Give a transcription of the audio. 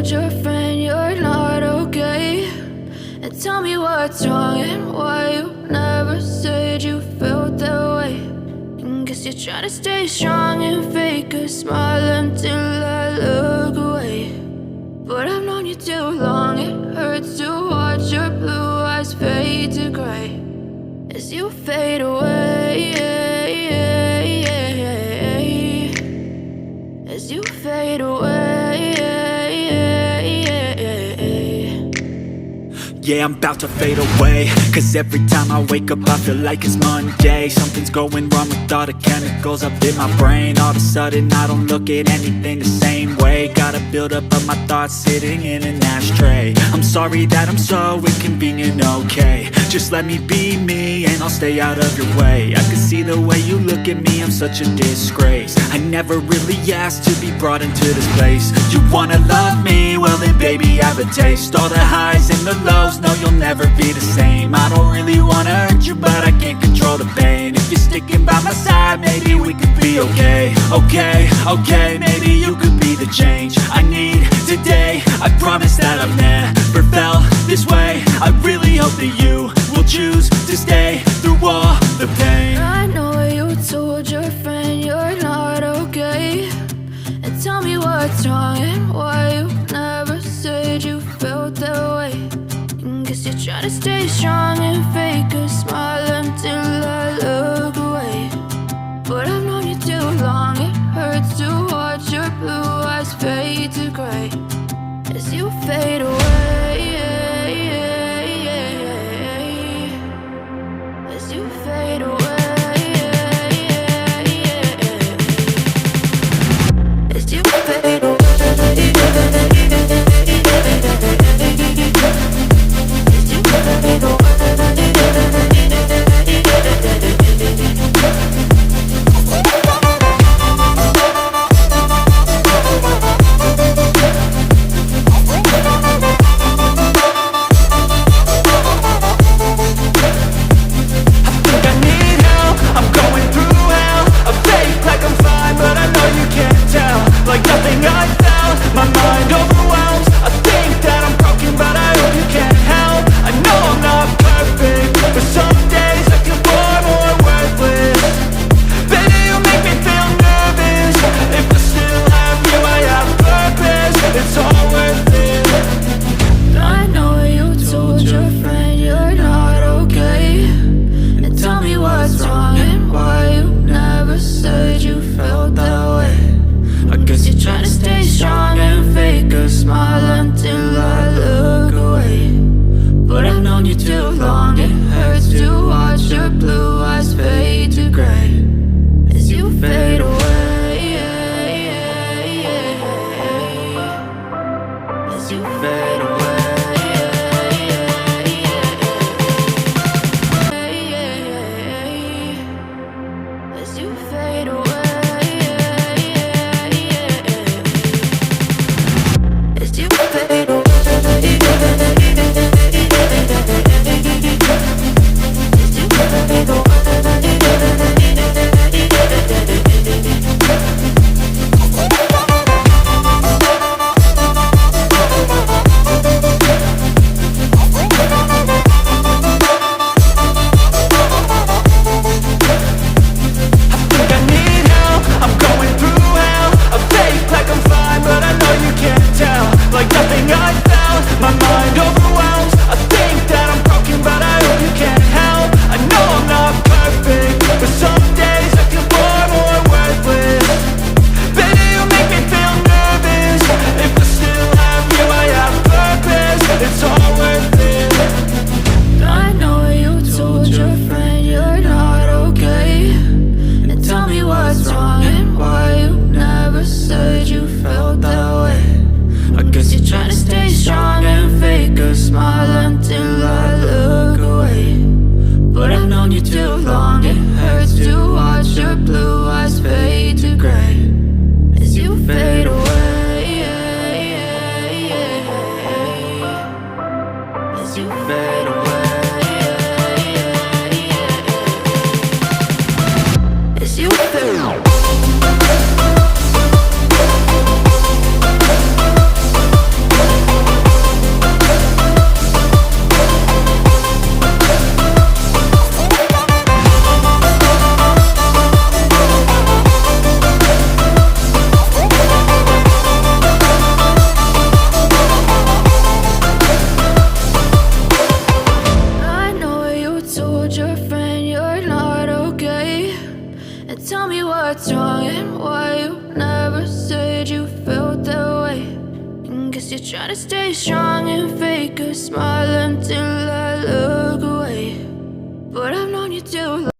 told your friend you're not okay? And tell me what's wrong and why you never said you felt that way. And guess you're trying to stay strong and fake a smile until I look away. But I've known you too long, it hurts to watch your blue eyes fade to gray as you fade away, as you fade away. Yeah, I'm about to fade away, cause every time I wake up I feel like it's Monday. Something's going wrong with all the chemicals up in my brain. All of a sudden I don't look at anything the same way. Got a buildup of my thoughts sitting in an ashtray. I'm sorry that I'm so inconvenient, okay? Just let me be me and I'll stay out of your way. I can see the way you look at me, I'm such a disgrace. I never really asked to be brought into this place. You wanna love me? Well then baby I have a taste. All the highs and the lows, no you'll never be the same. I don't really wanna hurt you but I can't control the pain. If you're sticking by my side maybe we could be okay. Okay, maybe you could be the change I need today. I promise that I've never felt this way. I really hope that you will choose to stay through all the pain. I know you told your friend you're not okay. And tell me what's wrong and why you never said you felt that way. And guess you're trying to stay strong and fake a smile until I look away. But I've known you too long, it hurts to watch your blue eyes fade to gray as you fade away, as you fade away, as you fade away. tell me what's wrong and why you never said you felt that way. And guess you're trying to stay strong and fake a smile until I look away. But I've known you too long.